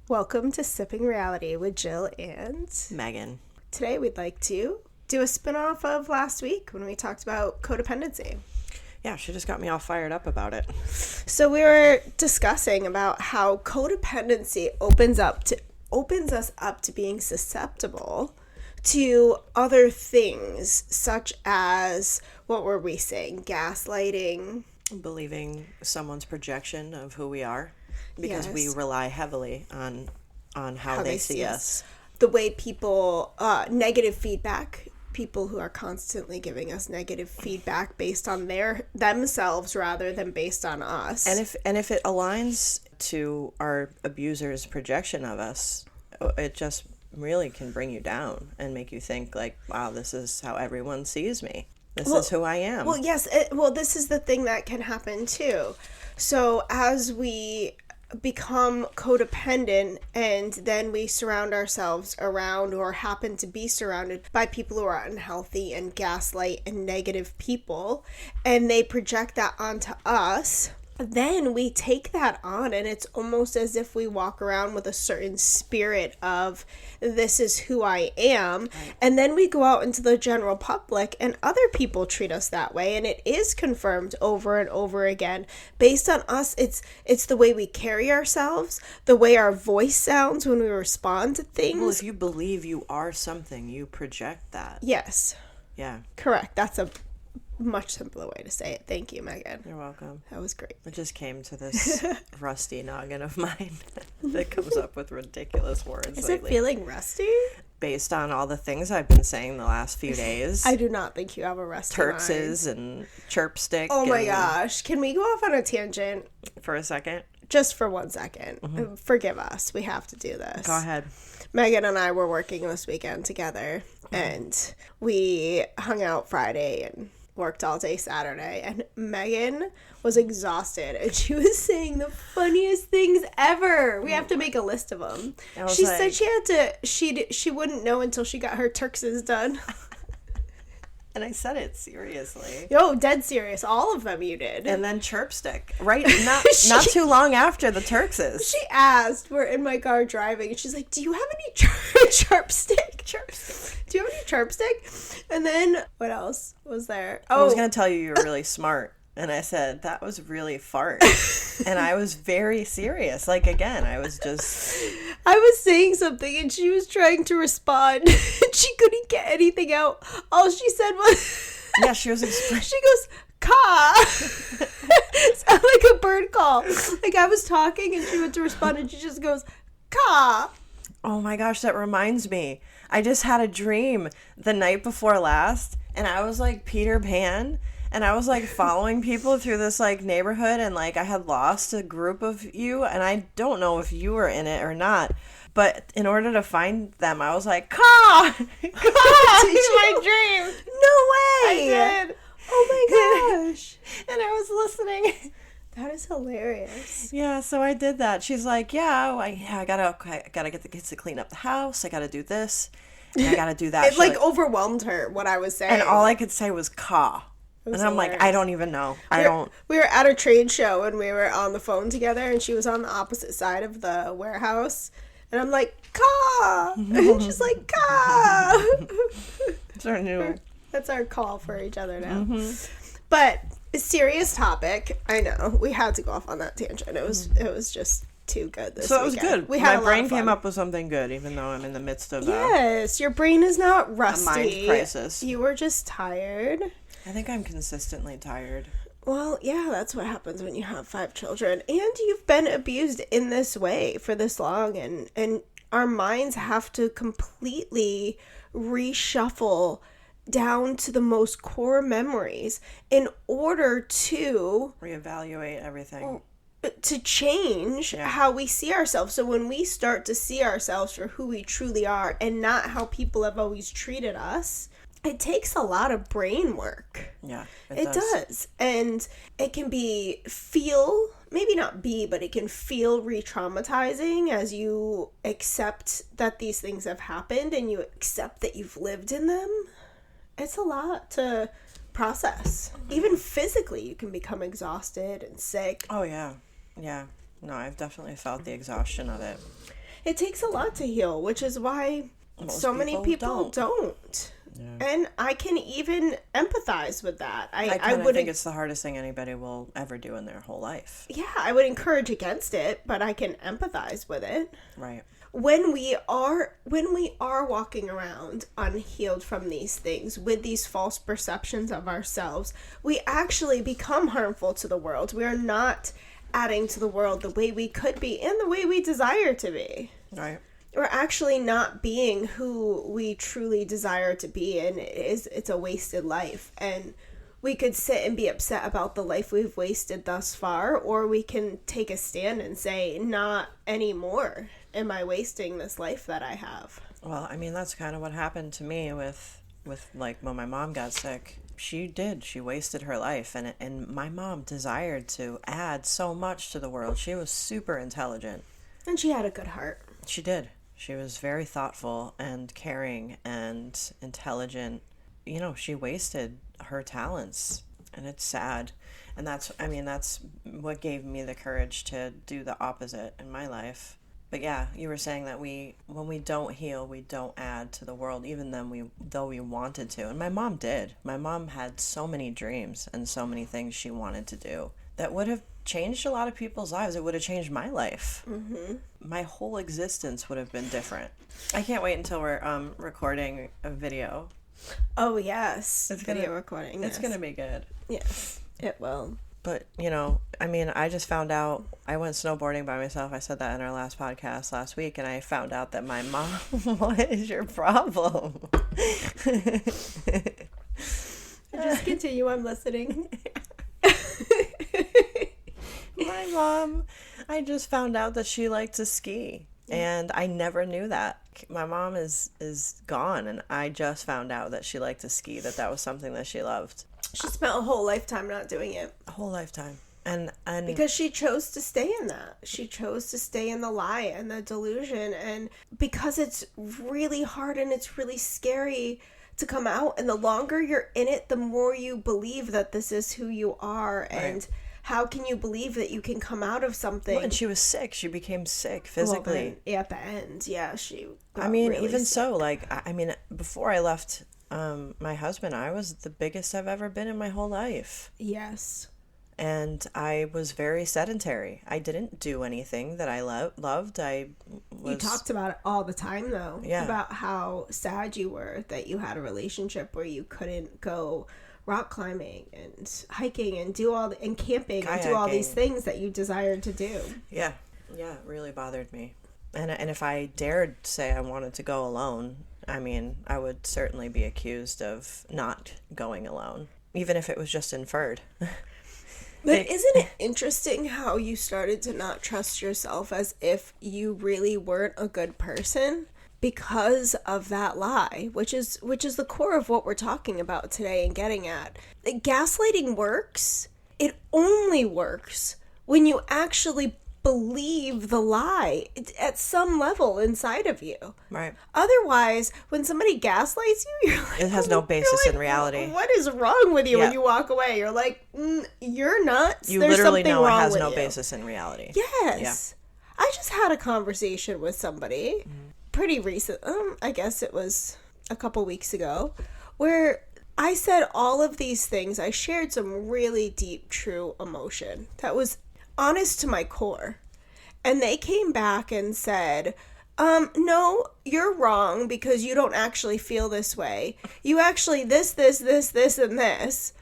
Welcome to Sipping Reality with Jill and Megan. Today we'd like to do a spin-off of last week when we talked about codependency. Yeah, she just got me all fired up about it. So we were discussing about how codependency opens us up to being susceptible to other things, such as, what were we saying? Gaslighting. Believing someone's projection of who we are. Because Yes. we rely heavily on how they see us. The way people, negative feedback, people who are constantly giving us negative feedback based on themselves rather than based on us. And if it aligns to our abuser's projection of us, it just really can bring you down and make you think like, wow, this is how everyone sees me. This is who I am. Well, yes. This is the thing that can happen too. So as we become codependent and then we surround ourselves around or happen to be surrounded by people who are unhealthy and gaslight and negative people, and they project that onto us, then we take that on, and it's almost as if we walk around with a certain spirit of, this is who I am. Right. And then we go out into the general public and other people treat us that way, and it is confirmed over and over again. Based on us, it's the way we carry ourselves, the way our voice sounds when we respond to things. Well, if you believe you are something, you project that. Yes. Yeah. Correct. That's a much simpler way to say it. Thank you, Megan. You're welcome. That was great. It just came to this rusty noggin of mine that comes up with ridiculous words Is lately. it feeling rusty? Based on all the things I've been saying the last few days. I do not think you have a rusty mind. Turkses and chirpstick. Oh my gosh. Can we go off on a tangent? For a second? Just for 1 second. Mm-hmm. Forgive us. We have to do this. Go ahead. Megan and I were working this weekend together, and we hung out Friday and worked all day Saturday, and Megan was exhausted, and she was saying the funniest things ever. We have to make a list of them. She said she wouldn't know until she got her Turkses done. And I said it seriously. Yo, dead serious. All of them you did. And then chirpstick. Right? Not too long after the Turkses. She asked, we're in my car driving, and she's like, do you have any chirpstick? Do you have any chirpstick? And then, what else was there? I was going to tell you were really smart. And I said, that was really fart. And I was very serious. Like, again, I was saying something and she was trying to respond. She couldn't get anything out. All she said was... Yeah, she was explaining. She goes, caw. Sound like a bird call. Like, I was talking and she went to respond and she just goes, caw. Oh my gosh, that reminds me. I just had a dream the night before last. And I was like Peter Pan. And I was, like, following people through this, like, neighborhood, and, like, I had lost a group of you, and I don't know if you were in it or not. But in order to find them, I was like, caw! Caw! It's my dream! No way! I did! Oh, my gosh! And I was listening. That is hilarious. Yeah, so I did that. She's like, I gotta get the kids to clean up the house. I gotta do this. And I gotta do that. It, like, overwhelmed her, what I was saying. And all I could say was caw. And I'm hilarious. like, I don't even know. We were at a trade show and we were on the phone together, and she was on the opposite side of the warehouse. And I'm like, caw! And she's like, caw! It's our new... That's our call for each other now. Mm-hmm. But a serious topic. I know. We had to go off on that tangent. It was just too good this weekend. So it was good. My brain came up with something good, even though I'm in the midst of Yes, your brain is not rusty. A mind crisis. You were just tired. I think I'm consistently tired. Well, yeah, that's what happens when you have 5 children. And you've been abused in this way for this long. And our minds have to completely reshuffle down to the most core memories in order to... reevaluate everything. To change how we see ourselves. So when we start to see ourselves for who we truly are and not how people have always treated us... It takes a lot of brain work. Yeah, it does. And it can it can feel re-traumatizing as you accept that these things have happened and you accept that you've lived in them. It's a lot to process. Even physically, you can become exhausted and sick. Oh, yeah. Yeah. No, I've definitely felt the exhaustion of it. It takes a lot to heal, which is why so many people don't. Yeah. And I can even empathize with that. I would think it's the hardest thing anybody will ever do in their whole life. Yeah, I would encourage against it, but I can empathize with it. Right. When we are walking around unhealed from these things with these false perceptions of ourselves, we actually become harmful to the world. We are not adding to the world the way we could be and the way we desire to be. Right. We're actually not being who we truly desire to be, and it's a wasted life. And we could sit and be upset about the life we've wasted thus far, or we can take a stand and say, not anymore am I wasting this life that I have. Well, I mean, that's kind of what happened to me with like when my mom got sick. She wasted her life, and my mom desired to add so much to the world. She was super intelligent. And she had a good heart. She did. She was very thoughtful and caring and intelligent. You know, she wasted her talents, and it's sad. And that's what gave me the courage to do the opposite in my life. But yeah, you were saying that when we don't heal, we don't add to the world, even though we wanted to. And my mom did. My mom had so many dreams and so many things she wanted to do that would have changed a lot of people's lives. It would have changed my life. Mm-hmm. My whole existence would have been different. I can't wait until we're recording a video. Oh, yes. It's video recording. It's going to be good. Yes, it will. But, you know, I mean, I just found out, I went snowboarding by myself. I said that in our last podcast last week, and I found out that my mom, what is your problem? Just continue, I'm listening. My mom, I just found out that she liked to ski, and I never knew that. My mom is gone, and I just found out that she liked to ski, that was something that she loved. She spent a whole lifetime not doing it. A whole lifetime. And because she chose to stay in that. She chose to stay in the lie and the delusion, and because it's really hard and it's really scary to come out, and the longer you're in it, the more you believe that this is who you are. Right. And how can you believe that you can come out of something? Well, and she was sick. She became sick physically. Well, at the end, yeah, she got really even sick. So, like, I mean, before I left my husband, I was the biggest I've ever been in my whole life. Yes. And I was very sedentary. I didn't do anything that I loved. You talked about it all the time, though. Yeah. About how sad you were that you had a relationship where you couldn't go rock climbing and hiking and and camping kayaking. And do all these things that you desired to do. Yeah. Yeah, it really bothered me. And if I dared say I wanted to go alone, I mean, I would certainly be accused of not going alone, even if it was just inferred. But isn't it interesting how you started to not trust yourself as if you really weren't a good person because of that lie, which is the core of what we're talking about today and getting at. Gaslighting works. It only works when you actually believe the lie at some level inside of you. Right. Otherwise, when somebody gaslights you, you're like, it has no basis in reality. What is wrong with you when you walk away? You're like, you're nuts. You There's literally something know it wrong has with no you. basis in reality. Yes. Yeah. I just had a conversation with somebody pretty recent. I guess it was a couple weeks ago, where I said all of these things. I shared some really deep, true emotion that was honest to my core. And they came back and said, no, you're wrong because you don't actually feel this way. You actually this, and this.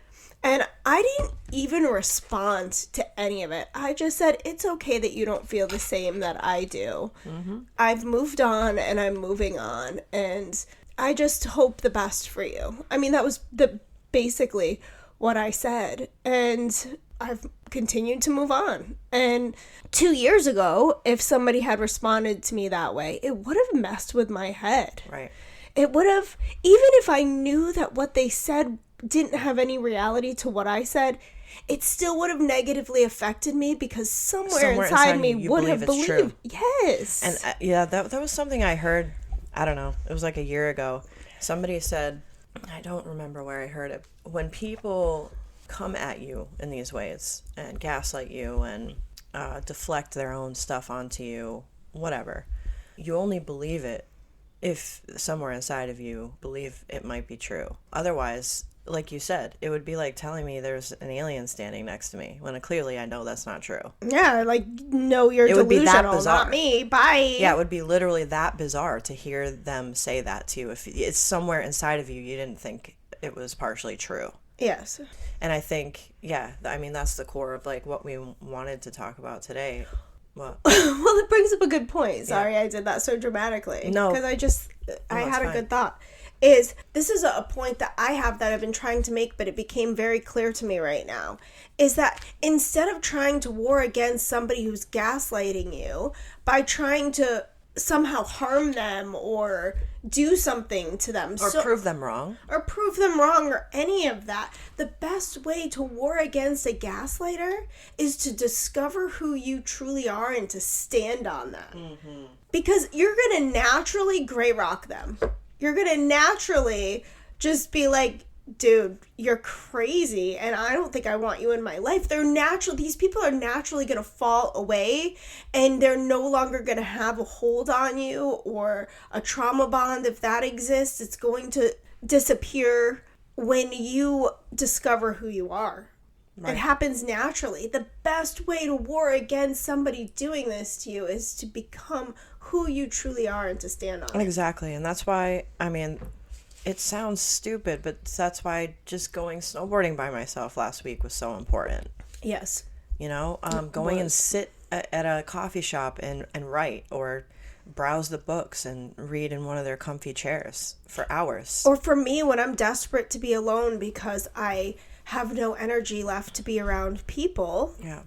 And I didn't even respond to any of it. I just said, it's okay that you don't feel the same that I do. Mm-hmm. I've moved on and I'm moving on. And I just hope the best for you. I mean, that was basically what I said. And I've continued to move on. And 2 years ago, if somebody had responded to me that way, it would have messed with my head. Right. It would have, even if I knew that what they said didn't have any reality to what I said, it still would have negatively affected me because somewhere inside me would have believed. True. Yes. And that was something I heard, I don't know, it was like a year ago. Somebody said, I don't remember where I heard it, when people come at you in these ways and gaslight you and deflect their own stuff onto you, whatever, you only believe it if somewhere inside of you believe it might be true. Otherwise, like you said, it would be like telling me there's an alien standing next to me when clearly I know that's not true. Yeah, like, no, you're It would be that delusional, bizarre. not me. Bye. Yeah, it would be literally that bizarre to hear them say that to you. If it's somewhere inside of you, you didn't think it was partially true. Yes. And I think, yeah, I mean, that's the core of like what we wanted to talk about today. What? Well, it brings up a good point. Sorry, I did that so dramatically. No. Because I had a fine. good thought. This is a point that I have that I've been trying to make, but it became very clear to me right now, is that instead of trying to war against somebody who's gaslighting you by trying to somehow harm them or do something to them Or prove them wrong. Or any of that, the best way to war against a gaslighter is to discover who you truly are and to stand on that. Mm-hmm. Because you're going to naturally gray rock them. You're going to naturally just be like, dude, you're crazy and I don't think I want you in my life. These people are naturally going to fall away and they're no longer going to have a hold on you or a trauma bond. If that exists, it's going to disappear when you discover who you are. Right. It happens naturally. The best way to war against somebody doing this to you is to become who you truly are and to stand on it. Exactly. And that's why, I mean, it sounds stupid, but that's why just going snowboarding by myself last week was so important. Yes. You know, going and sit at a coffee shop and write, or browse the books and read in one of their comfy chairs for hours. Or for me, when I'm desperate to be alone because I have no energy left to be around people. Yeah.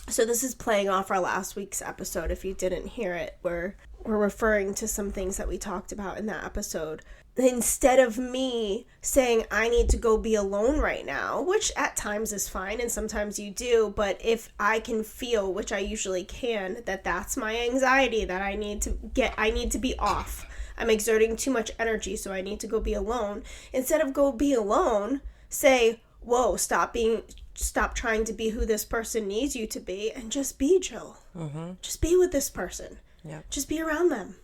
So this is playing off our last week's episode. If you didn't hear it, we're referring to some things that we talked about in that episode. Instead of me saying I need to go be alone right now, which at times is fine and sometimes you do, but if I can feel, which I usually can, that that's my anxiety, that I need to be off. I'm exerting too much energy, so I need to go be alone. Instead of go be alone, say, whoa, stop trying to be who this person needs you to be and just be Jill. Mm-hmm. Just be with this person. Yep. Just be around them.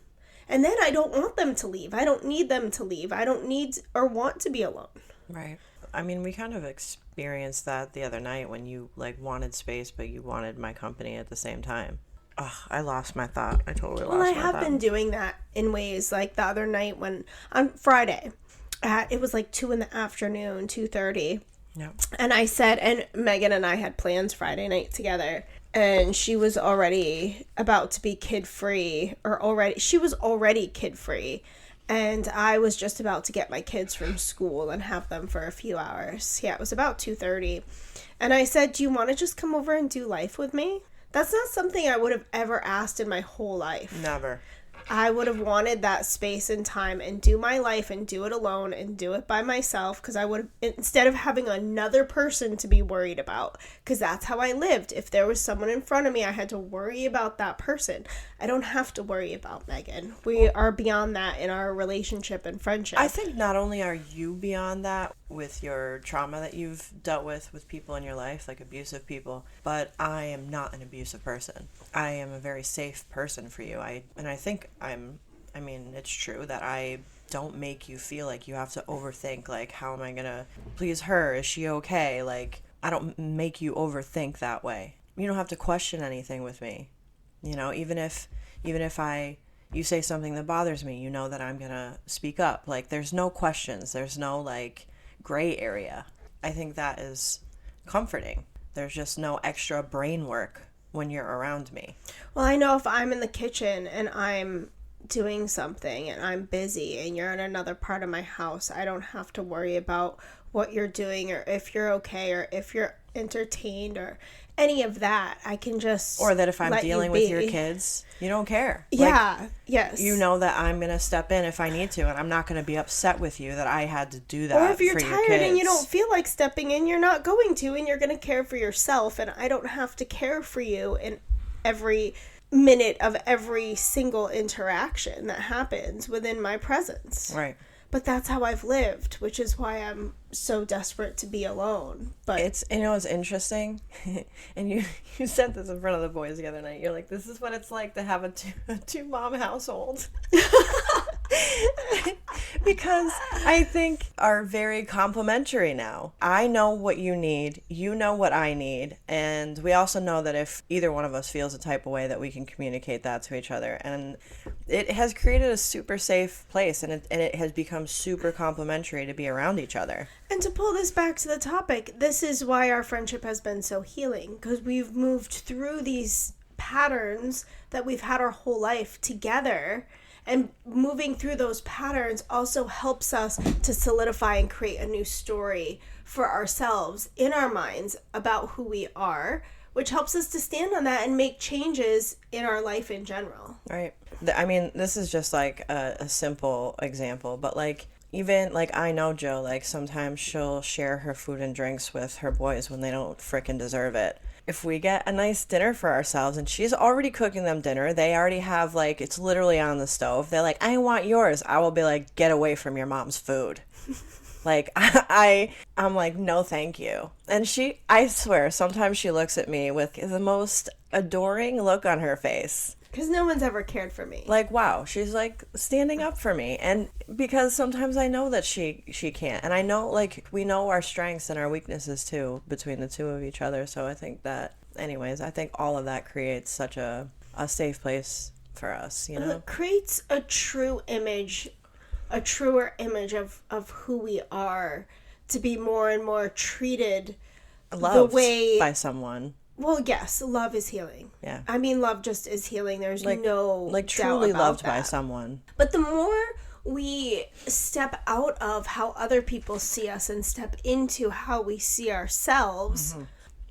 And then I don't want them to leave. I don't need them to leave. I don't need or want to be alone. Right. I mean, we kind of experienced that the other night when you like wanted space, but you wanted my company at the same time. Ugh, I lost my thought. I totally lost my thought. Well, I have been doing that in ways like the other night on Friday, it was like 2 p.m, 2:30. Yeah. And I said, and Megan and I had plans Friday night together. And she was already about to be kid-free, she was already kid-free. And I was just about to get my kids from school and have them for a few hours. Yeah, it was about 2:30. And I said, do you want to just come over and do life with me? That's not something I would have ever asked in my whole life. Never. I would have wanted that space and time and do my life and do it alone and do it by myself, because I would have, instead of having another person to be worried about, because that's how I lived. If there was someone in front of me, I had to worry about that person. I don't have to worry about Megan. We are beyond that in our relationship and friendship. I think not only are you beyond that with your trauma that you've dealt with people in your life, like abusive people, but I am not an abusive person. I am a very safe person for you. I think it's true that I don't make you feel like you have to overthink, like, how am I gonna please her? Is she okay? Like, I don't make you overthink that way. You don't have to question anything with me. You know, even if you say something that bothers me, you know that I'm gonna speak up. Like, there's no questions. There's no, like, gray area. I think that is comforting. There's just no extra brain work when you're around me. Well, I know if I'm in the kitchen and I'm doing something and I'm busy and you're in another part of my house, I don't have to worry about what you're doing or if you're okay or if you're entertained or any of that. I can just Or that if I'm dealing with your kids, you don't care. Yeah, like, yes. You know that I'm going to step in if I need to, and I'm not going to be upset with you that I had to do that. Or if you're for tired your kids. and you don't feel like stepping in, you're not going to, and you're going to care for yourself, and I don't have to care for you in every minute of every single interaction that happens within my presence. Right. But that's how I've lived, which is why I'm so desperate to be alone. But it's, you know, it's interesting. And you said this in front of the boys the other night. You're like, this is what it's like to have a two mom household. Because I think are very complementary now. I know what you need, you know what I need, and we also know that if either one of us feels a type of way, that we can communicate that to each other. And it has created a super safe place, and it has become super complementary to be around each other. And to pull this back to the topic, this is why our friendship has been so healing, because we've moved through these patterns that we've had our whole life together. And moving through those patterns also helps us to solidify and create a new story for ourselves in our minds about who we are, which helps us to stand on that and make changes in our life in general. Right. I mean, this is just like a simple example, but like, even like I know Jill, like sometimes she'll share her food and drinks with her boys when they don't frickin' deserve it. If we get a nice dinner for ourselves and she's already cooking them dinner, they already have, like, it's literally on the stove. They're like, I want yours. I will be like, get away from your mom's food. Like, I'm like, no, thank you. And I swear, sometimes she looks at me with the most adoring look on her face. Because no one's ever cared for me. Like, wow, she's like standing up for me. And because sometimes I know that she can't. And I know, like, we know our strengths and our weaknesses too between the two of each other. So I think that, anyways, I think all of that creates such a safe place for us, you know? It creates a truer image of who we are, to be more and more treated Loved the way by someone. Well, yes, love is healing. Yeah. I mean, love just is healing. There's like no truly doubt loved about that. by someone. But the more we step out of how other people see us and step into how we see ourselves,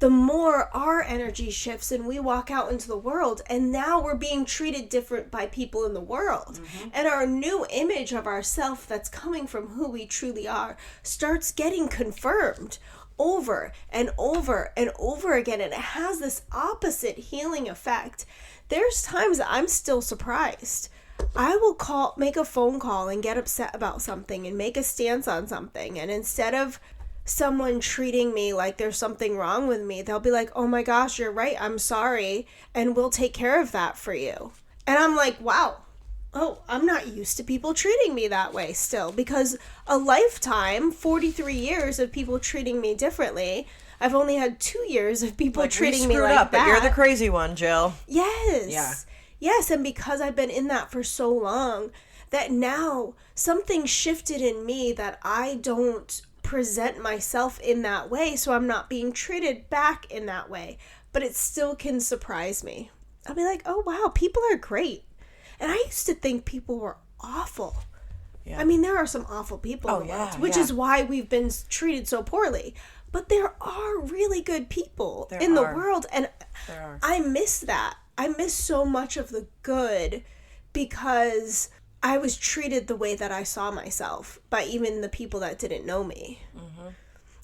the more our energy shifts and we walk out into the world, and now we're being treated different by people in the world. And our new image of ourself that's coming from who we truly are starts getting confirmed over and over and over again, and it has this opposite healing effect. There's times that I'm still surprised. I will make a phone call and get upset about something and make a stance on something, and instead of someone treating me like there's something wrong with me, they'll be like, oh my gosh, you're right, I'm sorry, and we'll take care of that for you. And I'm like, wow. Oh, I'm not used to people treating me that way still, because a lifetime, 43 years of people treating me differently. I've only had 2 years of people treating me like that. But you're the crazy one, Jill. Yes. Yeah. Yes, and because I've been in that for so long, that now something shifted in me that I don't present myself in that way, so I'm not being treated back in that way. But it still can surprise me. I'll be like, oh wow, people are great. And I used to think people were awful. Yeah. I mean, there are some awful people in the world, which is why we've been treated so poorly. But there are really good people in the world, and I miss that. I miss so much of the good because I was treated the way that I saw myself by even the people that didn't know me.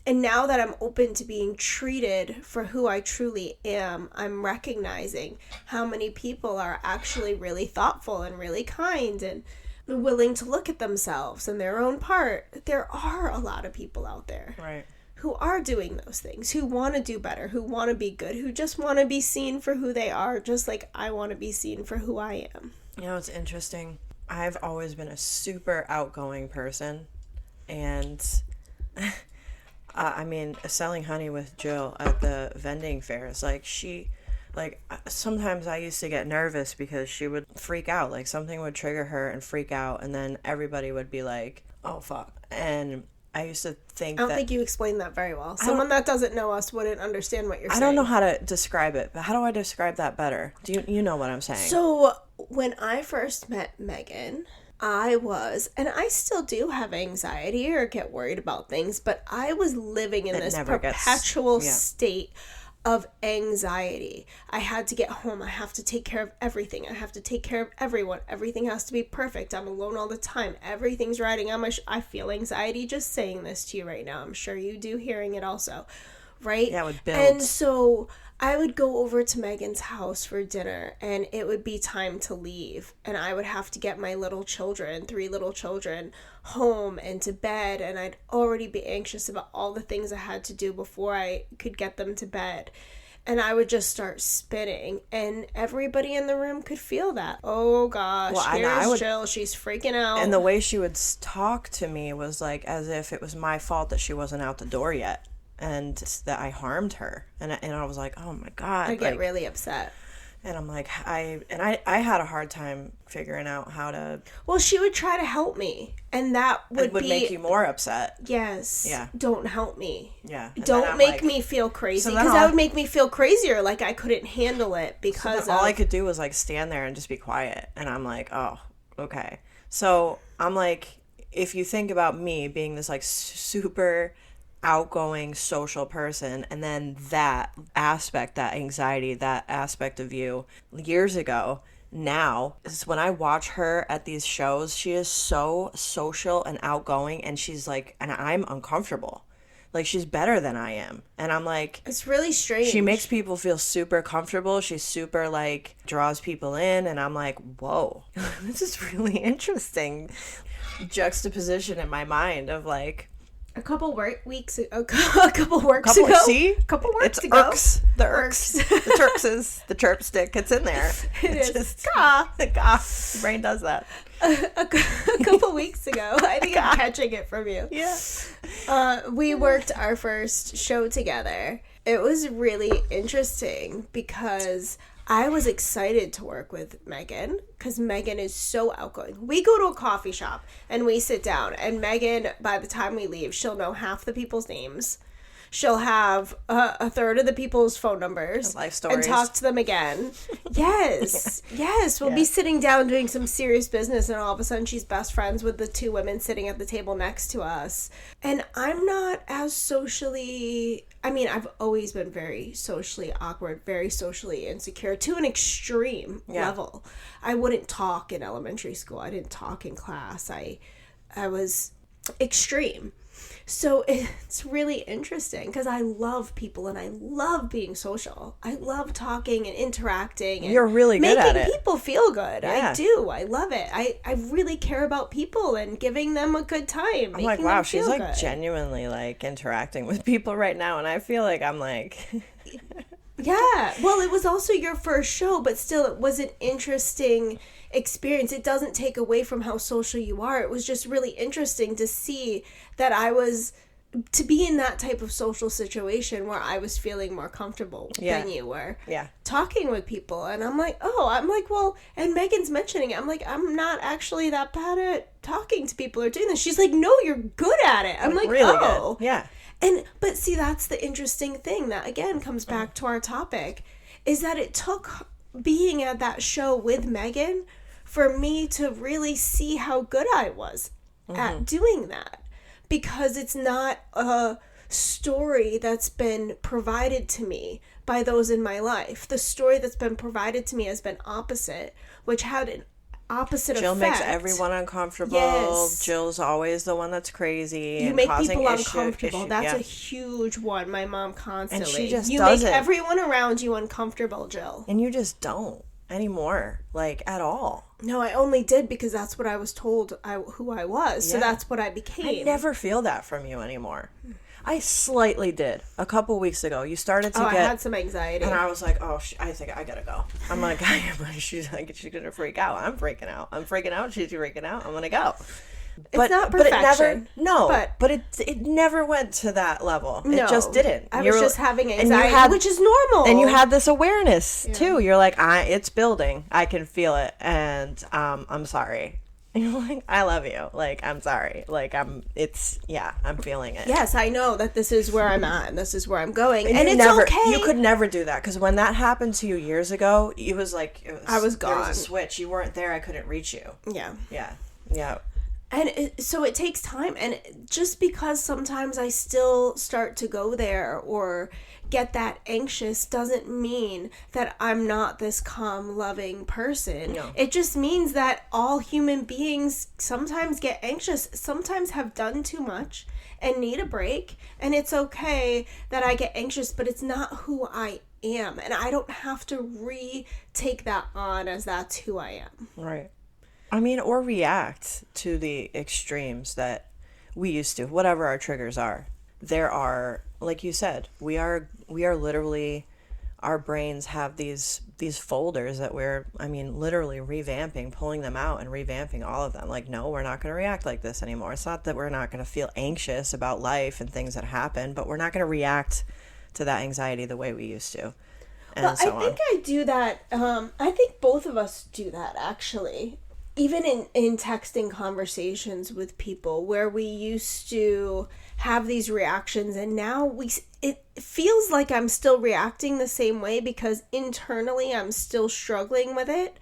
And now that I'm open to being treated for who I truly am, I'm recognizing how many people are actually really thoughtful and really kind and willing to look at themselves and their own part. There are a lot of people out there who are doing those things, who want to do better, who want to be good, who just want to be seen for who they are, just like I want to be seen for who I am. You know, it's interesting. I've always been a super outgoing person, and I mean, selling honey with Jill at the vending fairs, sometimes I used to get nervous because she would freak out, like something would trigger her and freak out, and then everybody would be like, oh fuck. And I used to think I don't think you explained that very well. Someone that doesn't know us wouldn't understand what you're saying. I don't know how to describe it, but how do I describe that better? Do you know what I'm saying? So when I first met Megan, I was, and I still do have anxiety or get worried about things, but I was living in this perpetual state of anxiety. I had to get home. I have to take care of everything. I have to take care of everyone. Everything has to be perfect. I'm alone all the time. Everything's riding on my I feel anxiety just saying this to you right now. I'm sure you do hearing it also, right? Yeah, with bills. And so I would go over to Megan's house for dinner and it would be time to leave. And I would have to get my little children, 3 little children, home and to bed. And I'd already be anxious about all the things I had to do before I could get them to bed. And I would just start spinning. And everybody in the room could feel that. Oh, gosh, here's Jill. She's freaking out. And the way she would talk to me was like as if it was my fault that she wasn't out the door yet. And that I harmed her. And I was like, oh, my God. I get really upset. And I'm like, I had a hard time figuring out how to... Well, she would try to help me. And that would make you more upset. Yes. Yeah. Don't help me. Yeah. Don't make me feel crazy. Because that would make me feel crazier. Like I couldn't handle it because all I could do was like stand there and just be quiet. And I'm like, oh, okay. So I'm like, if you think about me being this like super... outgoing social person, and then that aspect, that anxiety, that aspect of you years ago, now is when I watch her at these shows, she is so social and outgoing, and she's like, and I'm uncomfortable. Like, she's better than I am. And I'm like... It's really strange. She makes people feel super comfortable. She's super, like, draws people in. And I'm like, whoa, this is really interesting. Juxtaposition in my mind of, like... A couple works ago. The chirpstick. It's in there. It is. The brain does that. A couple weeks ago, I think I'm catching it from you. Yeah. We worked our first show together. It was really interesting because I was excited to work with Megan because Megan is so outgoing. We go to a coffee shop and we sit down, and Megan, by the time we leave, she'll know half the people's names. She'll have a third of the people's phone numbers. Life stories. And talk to them again. Yes. We'll be sitting down doing some serious business, and all of a sudden she's best friends with the 2 women sitting at the table next to us. And I'm not as socially... I mean, I've always been very socially awkward, very socially insecure, to an extreme level. I wouldn't talk in elementary school. I didn't talk in class. I was extreme. So it's really interesting because I love people and I love being social. I love talking and interacting. And you're really good at it. Making people feel good. Yeah. I do. I love it. I really care about people and giving them a good time. I'm like, wow, she's like genuinely like interacting with people right now. And I feel like I'm like... Yeah. Well, it was also your first show, but still it was an interesting experience. It doesn't take away from how social you are. It was just really interesting to see that to be in that type of social situation where I was feeling more comfortable than you were. Yeah. Talking with people. And I'm like, well, and Megan's mentioning it. I'm like, I'm not actually that bad at talking to people or doing this. She's like, no, you're good at it. I'm like, really oh. Good. Yeah. But see, that's the interesting thing that, again, comes back to our topic, is that it took being at that show with Megan for me to really see how good I was at doing that. Because it's not a story that's been provided to me by those in my life. The story that's been provided to me has been opposite, which had an opposite Jill effect. makes everyone uncomfortable. Yes. Jill's always the one that's crazy. You and make causing people uncomfortable. That's a a huge one. My mom constantly. And she just you does make it. everyone around you uncomfortable, Jill. And you just don't anymore, like at all. No, I only did because that's what I was told who I was. So that's what I became. I never feel that from you anymore. I slightly did a couple weeks ago. You started to I had some anxiety. And I was like, oh, I think I gotta go. I'm like, she's like, she's gonna freak out. I'm freaking out. She's freaking out. I'm gonna go. It's not perfection. But it never went to that level. No, it just didn't. I was just having anxiety, which is normal. And you had this awareness too. You're like, it's building. I can feel it, and I'm sorry. And you're like, I love you. Like, I'm sorry. Like, I'm feeling it. Yes, I know that this is where I'm at and this is where I'm going. And it's okay. You could never do that because when that happened to you years ago, I was gone. There was a switch. You weren't there. I couldn't reach you. Yeah. Yeah. Yeah. And so it takes time. And just because sometimes I still start to go there or get that anxious doesn't mean that I'm not this calm, loving person. No. It just means that all human beings sometimes get anxious, sometimes have done too much and need a break. And it's okay that I get anxious, but it's not who I am, and I don't have to retake that on as that's who I am. Right. I mean, or react to the extremes that we used to, whatever our triggers are. There are, like you said, we are literally, our brains have these folders that we're, I mean, literally revamping, pulling them out and revamping all of them. Like, no, we're not going to react like this anymore. It's not that we're not going to feel anxious about life and things that happen, but we're not going to react to that anxiety the way we used to. And well, so I think I do that. I think both of us do that, actually. Even in texting conversations with people where we used to have these reactions, and now it feels like I'm still reacting the same way because internally I'm still struggling with it,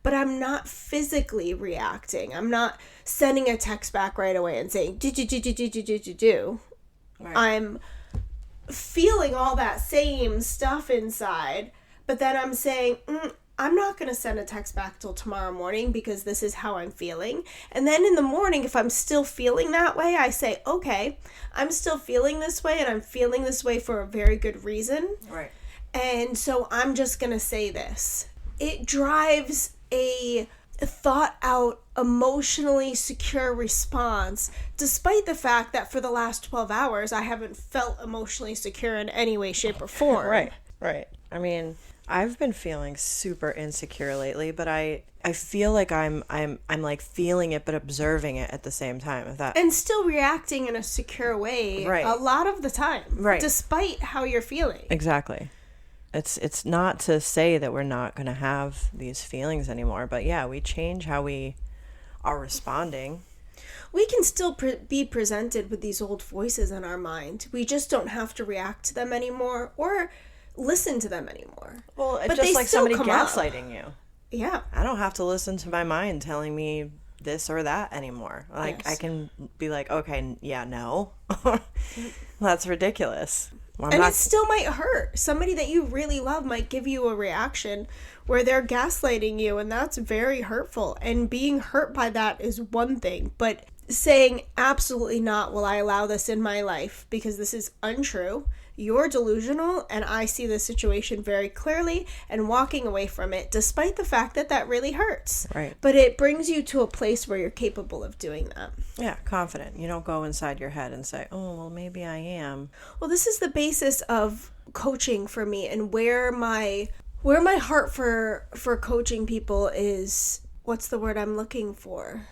but I'm not physically reacting. I'm not sending a text back right away and saying do. Right. I'm feeling all that same stuff inside, but then I'm saying, I'm not going to send a text back till tomorrow morning because this is how I'm feeling. And then in the morning, if I'm still feeling that way, I say, okay, I'm still feeling this way, and I'm feeling this way for a very good reason. Right. And so I'm just going to say this. It drives a thought out, emotionally secure response, despite the fact that for the last 12 hours, I haven't felt emotionally secure in any way, shape, or form. Right. I mean, I've been feeling super insecure lately, but I feel like I'm like feeling it but observing it at the same time. And still reacting in a secure way a lot of the time, despite how you're feeling. Exactly. It's not to say that we're not going to have these feelings anymore, but yeah, we change how we are responding. We can still be presented with these old voices in our mind. We just don't have to react to them anymore or listen to them anymore. Well, it's just like somebody gaslighting you. Yeah. I don't have to listen to my mind telling me this or that anymore. Like, yes. I can be like, okay, yeah, no. That's ridiculous. Well, it still might hurt. Somebody that you really love might give you a reaction where they're gaslighting you, and that's very hurtful. And being hurt by that is one thing, but saying absolutely not will I allow this in my life because this is untrue. You're delusional, and I see the situation very clearly, and walking away from it, despite the fact that that really hurts. Right. But it brings you to a place where you're capable of doing that. Yeah, confident. You don't go inside your head and say, oh, well, maybe I am. Well, this is the basis of coaching for me, and where my heart for coaching people is, what's the word I'm looking for?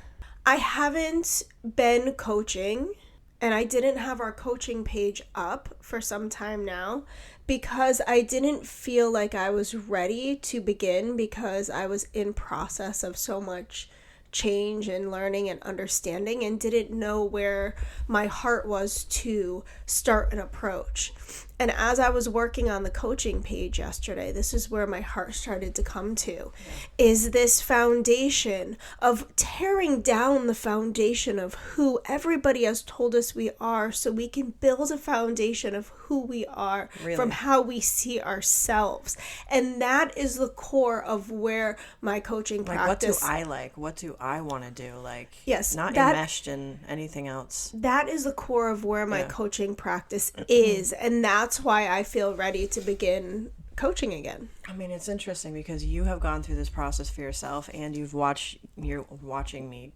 I haven't been coaching, and I didn't have our coaching page up for some time now because I didn't feel like I was ready to begin because I was in process of so much change and learning and understanding and didn't know where my heart was to start an approach. And as I was working on the coaching page yesterday, this is where my heart started to come to, is this foundation of tearing down the foundation of who everybody has told us we are so we can build a foundation of who we are from how we see ourselves. And that is the core of where my coaching practice... What do I like? What do I want to do? Like, yes, not enmeshed in anything else. That is the core of where my coaching practice is, and that's why I feel ready to begin coaching again. I mean, it's interesting because you have gone through this process for yourself, and you're watching me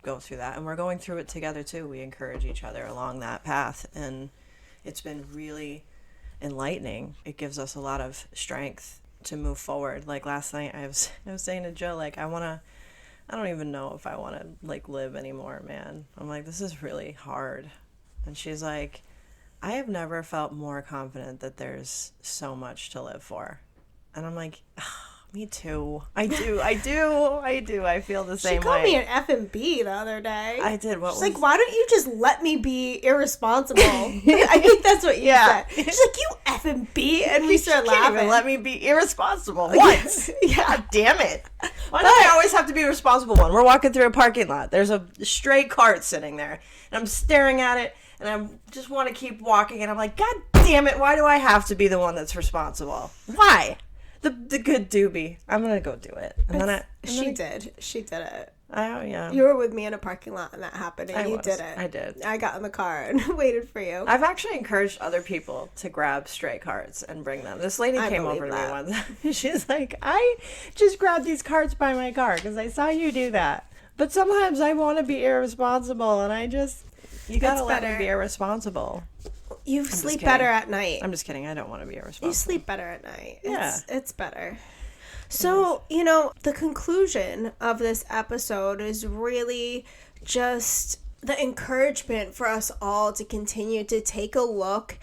go through that, and we're going through it together too. We encourage each other along that path, and it's been really enlightening. It gives us a lot of strength to move forward. Like last night, I was saying to Joe, like, I don't even know if I want to like live anymore, man. I'm like, this is really hard. And she's like, I have never felt more confident that there's so much to live for. And I'm like, me too. I do. I feel the same way. She called me an F&B the other day. I did. She's like, why don't you just let me be irresponsible? I think that's what you said. She's like, you F&B? And we started laughing. Can't even let me be irresponsible once. God damn it. Why do I always have to be a responsible one? We're walking through a parking lot. There's a stray cart sitting there. And I'm staring at it. And I just want to keep walking. And I'm like, God damn it. Why do I have to be the one that's responsible? Why? The good doobie. I'm going to go do it. She did it. Yeah. You were with me in a parking lot and that happened, and you did it. I did. I got in the car and waited for you. I've actually encouraged other people to grab stray cards and bring them. This lady came over to me once. She's like, I just grabbed these cards by my car because I saw you do that. But sometimes I want to be irresponsible, and you gotta let me be irresponsible. You sleep better at night. I'm just kidding. I don't want to be irresponsible. You sleep better at night. Yeah. It's better. So, the conclusion of this episode is really just the encouragement for us all to continue to take a look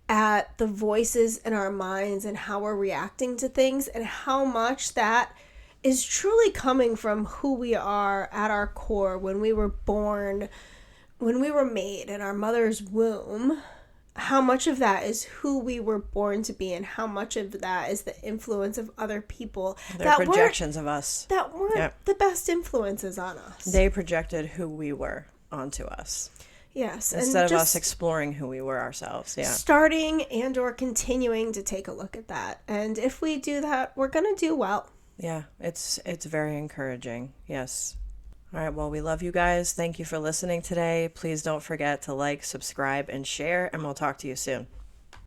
at the voices in our minds and how we're reacting to things and how much that is truly coming from who we are at our core when we were born, when we were made in our mother's womb. How much of that is who we were born to be, and how much of that is the influence of other people their projections of us that weren't the best influences on us. They projected who we were onto us. Yes, instead of us exploring who we were ourselves. Yeah, starting and or continuing to take a look at that, and if we do that, we're gonna do well. Yeah, it's very encouraging. Yes. All right, well, we love you guys. Thank you for listening today. Please don't forget to like, subscribe, and share, and we'll talk to you soon.